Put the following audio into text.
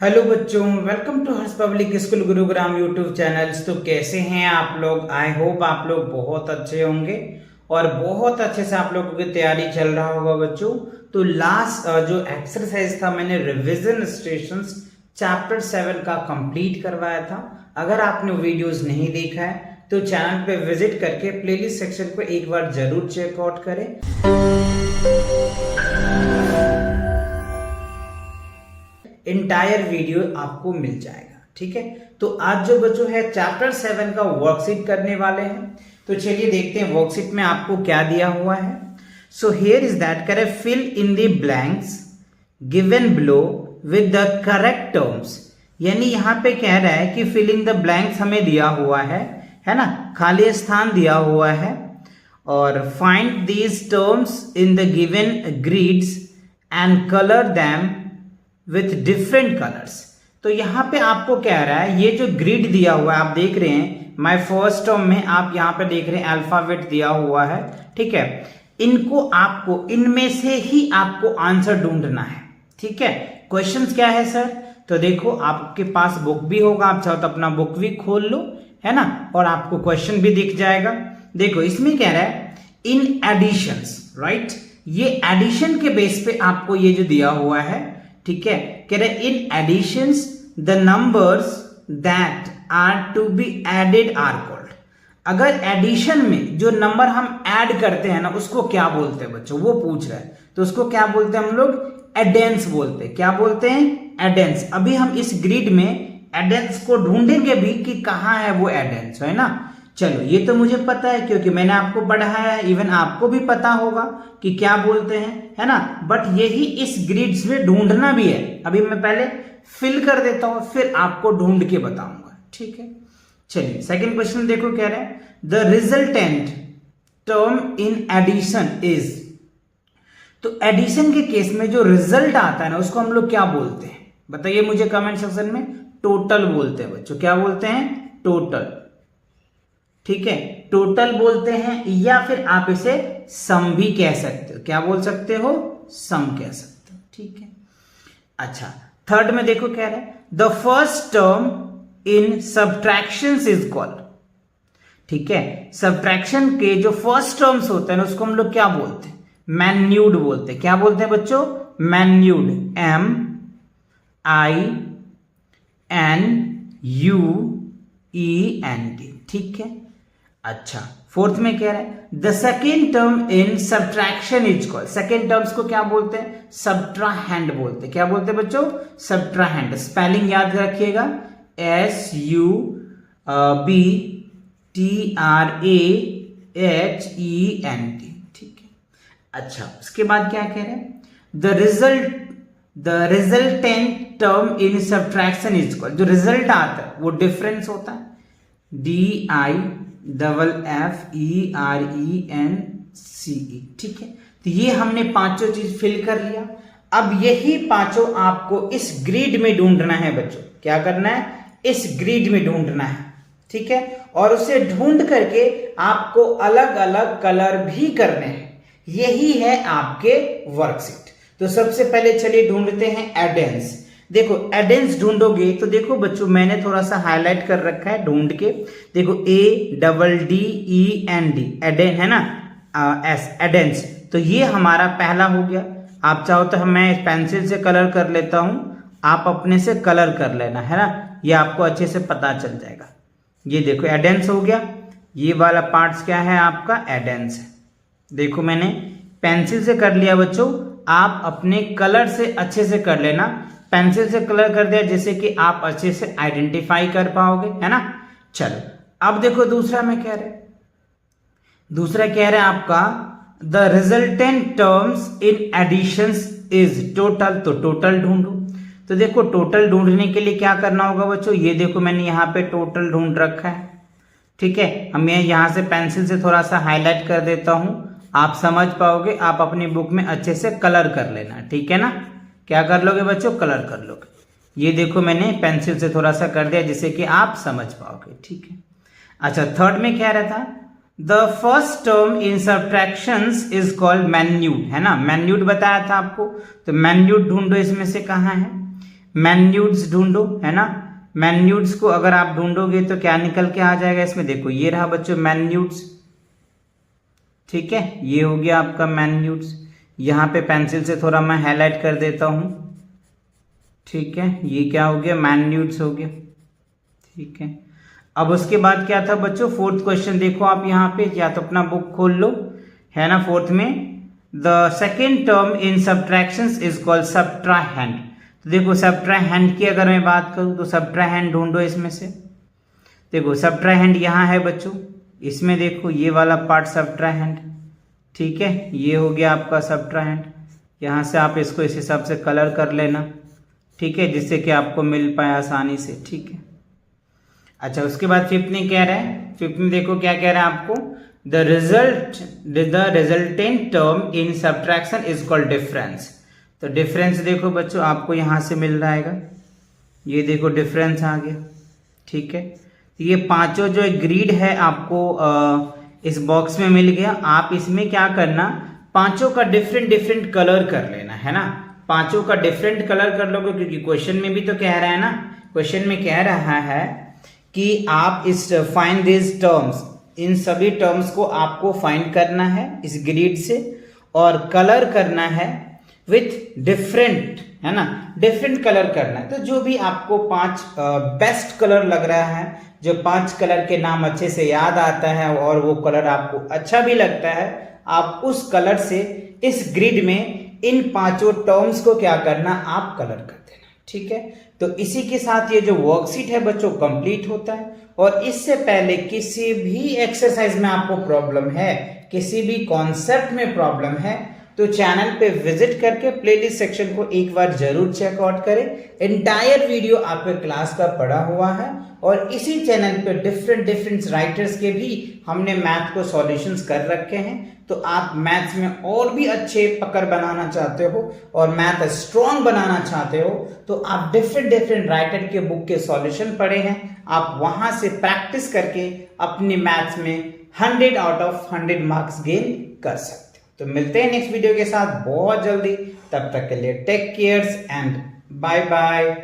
Hello बच्चों, welcome to Harsh public school Gurugram YouTube channels. तो कैसे हैं आप लोग? आई होप आप लोग बहुत अच्छे होंगे और बहुत अच्छे से आप लोगों की तैयारी चल रहा होगा बच्चों। तो लास्ट जो एक्सरसाइज था मैंने रिवीजन स्टेशंस चैप्टर 7 का कंप्लीट करवाया था। अगर आपने वीडियोस नहीं देखा है तो चैनल पे विजिट करके प्लेलिस्ट सेक्शन को एक बार जरूर चेकआउट करें। इंटायर वीडियो आपको मिल जाएगा, ठीक है। तो आज जो बच्चों है चैप्टर 7 का वर्कशीट करने वाले हैं। तो चलिए देखते हैं वर्कशीट में आपको क्या दिया हुआ है। सो हियर इज दैट, करे fill in the blanks given below with the correct terms. यानी यहाँ पे कह रहा है कि फिल इन द ब्लैंक्स हमें दिया हुआ है ना, खाली स्थान दिया हुआ है। और find these terms in the given grids and colour them with different colours. तो यहां पे आपको कह रहा है ये जो ग्रिड दिया हुआ है आप देख रहे हैं, माय फर्स्ट टर्म में आप यहां पे देख रहे हैं अल्फाबेट दिया हुआ है, ठीक है। इनको आपको इनमें से ही आपको आंसर ढूंढना है, ठीक है। क्वेश्चंस क्या है सर? तो देखो आपके पास बुक भी होगा, आप चाहो तो अपना बुक भी खोल लो, है ना, और आपको क्वेश्चन भी दिख जाएगा। देखो इसमें कह रहा है इन एडिशंस, राइट। ये एडिशन के बेस पे आपको ये जो दिया हुआ है, ठीक है, कह रहे in additions the numbers that are to be added are called. अगर एडिशन में जो नंबर हम ऐड करते हैं ना उसको क्या बोलते हैं बच्चों, वो पूछ रहा है। तो उसको क्या बोलते हैं हम लोग? एडेंस बोलते हैं। क्या बोलते हैं? एडेंस। अभी हम इस ग्रिड में एडेंस को ढूंढेंगे भी कि कहां है वो एडेंस, है ना। चलो ये तो मुझे पता है क्योंकि मैंने आपको पढ़ाया है, इवन आपको भी पता होगा कि क्या बोलते हैं, है ना। बट यही इस ग्रिड्स में ढूंढना भी है। अभी मैं पहले फिल कर देता हूं फिर आपको ढूंढ के बताऊंगा, ठीक है। चलिए सेकंड क्वेश्चन देखो, कह रहे हैं the resultant term in addition is. तो एडिशन के केस में जो रिजल्ट आता है ना उसको हम लोग क्या बोलते हैं बताइए मुझे कमेंट सेक्शन में। टोटल बोलते हैं बच्चों। क्या बोलते हैं? टोटल, ठीक है। टोटल बोलते हैं या फिर आप इसे सम भी कह सकते हो। क्या बोल सकते हो? सम कह सकते हो, ठीक है। अच्छा थर्ड में देखो कह रहे हैं the first term in subtractions is called, ठीक है। सब्ट्रैक्शन के जो फर्स्ट टर्म्स होते हैं ना उसको हम लोग क्या बोलते हैं? मैन्यूड बोलते हैं। क्या बोलते हैं बच्चों? मैन्यूड। MINUEND, ठीक है। अच्छा फोर्थ में कह रहा है the second term in subtraction is called. Second terms को क्या बोलते हैं? सब्ट्राहैंड बोलते हैं। क्या बोलते हैं बच्चों? सब्ट्राहैंड। स्पेलिंग याद रखिएगा, SUBTRAHEND, ठीक है। अच्छा उसके बाद क्या कह रहे हैं? The resultant term in subtraction is called. जो रिजल्ट आता है वो डिफरेंस होता है, DIFFERENCE, ठीक है। तो ये हमने पांचों चीज फिल कर लिया। अब यही पांचों आपको इस ग्रिड में ढूंढना है बच्चों। क्या करना है? इस ग्रिड में ढूंढना है, ठीक है। और उसे ढूंढ करके आपको अलग अलग कलर भी करने हैं। यही है आपके वर्कशीट। तो सबसे पहले चलिए ढूंढते हैं एडेंस। देखो एडेंस ढूंढोगे तो देखो बच्चों मैंने थोड़ा सा हाईलाइट कर रखा है ढूंढ के। देखो ADDEND एडेन है ना, S एडेंस। तो ये हमारा पहला हो गया। आप चाहो तो मैं पेंसिल से कलर कर लेता हूं, आप अपने से कलर कर लेना, है ना। ये आपको अच्छे से पता चल जाएगा। ये देखो एडेंस हो गया। ये वाला पार्ट्स क्या है? आपका एडेंस है। देखो मैंने पेंसिल से कर लिया बच्चों, आप अपने कलर से अच्छे से कर लेना। पेंसिल से कलर कर दिया जैसे कि आप अच्छे से आइडेंटिफाई कर पाओगे, है ना। चलो अब देखो दूसरा में कह रहे, दूसरा कह रहे हैं आपका the resultant terms in additions is total. तो टोटल ढूंढो। तो देखो टोटल ढूंढने के लिए क्या करना होगा बच्चों? ये देखो मैंने यहाँ पे टोटल ढूंढ रखा है, ठीक है। हम यहाँ से पेंसिल से थोड़ा सा हाईलाइट कर देता हूं, आप समझ पाओगे। आप अपनी बुक में अच्छे से कलर कर लेना, ठीक है ना। क्या कर लोगे बच्चों? कलर कर लोगे। ये देखो मैंने पेंसिल से थोड़ा सा कर दिया जिससे कि आप समझ पाओगे, ठीक है। अच्छा थर्ड में क्या रहता? The first term in subtractions is called minuend, है ना। मैन्यूड बताया था आपको। तो मैन्यूड ढूंढो इसमें से कहां है। मैन्यूड्स ढूंढो, है ना। मैन्यूड्स को अगर आप ढूंढोगे तो क्या निकल के आ जाएगा इसमें, देखो ये रहा बच्चों मैन्यूड्स, ठीक है, ये हो गया आपका मैन्यूड्स। यहाँ पे पेंसिल से थोड़ा मैं हाईलाइट कर देता हूँ, ठीक है, ये क्या हो गया मैन्यूड्स हो गया, ठीक है। अब उसके बाद क्या था बच्चों, फोर्थ क्वेश्चन देखो आप यहाँ पे, या तो अपना बुक खोल लो, है ना। फोर्थ में the second term in subtractions is called subtrahend. तो देखो सब्ट्राहेंड की अगर मैं बात करूँ तो सब्ट्राहेंड ढूंढो इसमें से। देखो सब्ट्राहेंड यहाँ है बच्चों, इसमें देखो ये वाला पार्ट सब्ट्राहेंड, ठीक है, ये हो गया आपका सब्ट्राहेंड। यहाँ से आप इसको इस हिसाब से कलर कर लेना, ठीक है, जिससे कि आपको मिल पाए आसानी से, ठीक है। अच्छा उसके बाद फिफ्थ में कह रहा है, फिफ्थ में देखो क्या कह रहा है आपको, the resultant term in subtraction is called difference. तो डिफरेंस देखो बच्चों आपको यहाँ से मिल रहा है, ये देखो डिफरेंस आ गया, ठीक है। ये पांचों जो ग्रीड है आपको इस बॉक्स में मिल गया। आप इसमें क्या करना, पांचों का डिफरेंट डिफरेंट कलर कर लेना, है ना। पांचों का डिफरेंट कलर कर लोगे, क्योंकि क्वेश्चन में भी तो कह रहा है ना, क्वेश्चन में कह रहा है कि आप इस फाइंड दिस टर्म्स, इन सभी टर्म्स को आपको फाइंड करना है इस ग्रिड से, और कलर करना है विथ डिफरेंट, है ना, डिफरेंट कलर करना है। तो जो भी आपको पांच बेस्ट कलर लग रहा है, जो पांच कलर के नाम अच्छे से याद आता है और वो कलर आपको अच्छा भी लगता है, आप उस कलर से इस ग्रिड में इन पांचों टर्म्स को क्या करना, आप कलर कर देना, ठीक है। तो इसी के साथ ये जो वर्कशीट है बच्चों कंप्लीट होता है। और इससे पहले किसी भी एक्सरसाइज में आपको प्रॉब्लम है, किसी भी कॉन्सेप्ट में प्रॉब्लम है, तो चैनल पे विजिट करके प्लेलिस्ट सेक्शन को एक बार जरूर चेकआउट करें। एंटायर वीडियो आपके क्लास का पड़ा हुआ है, और इसी चैनल पे डिफरेंट डिफरेंट राइटर्स के भी हमने मैथ को सॉल्यूशंस कर रखे हैं। तो आप मैथ्स में और भी अच्छे पकड़ बनाना चाहते हो और मैथ स्ट्रॉन्ग बनाना चाहते हो, तो आप डिफरेंट डिफरेंट राइटर के बुक के सॉल्यूशन पढ़े हैं, आप वहां से प्रैक्टिस करके अपने मैथ्स में 100 आउट ऑफ 100 मार्क्स गेन कर सकते हो। तो मिलते हैं नेक्स्ट वीडियो के साथ बहुत जल्दी, तब तक के लिए take cares and bye bye.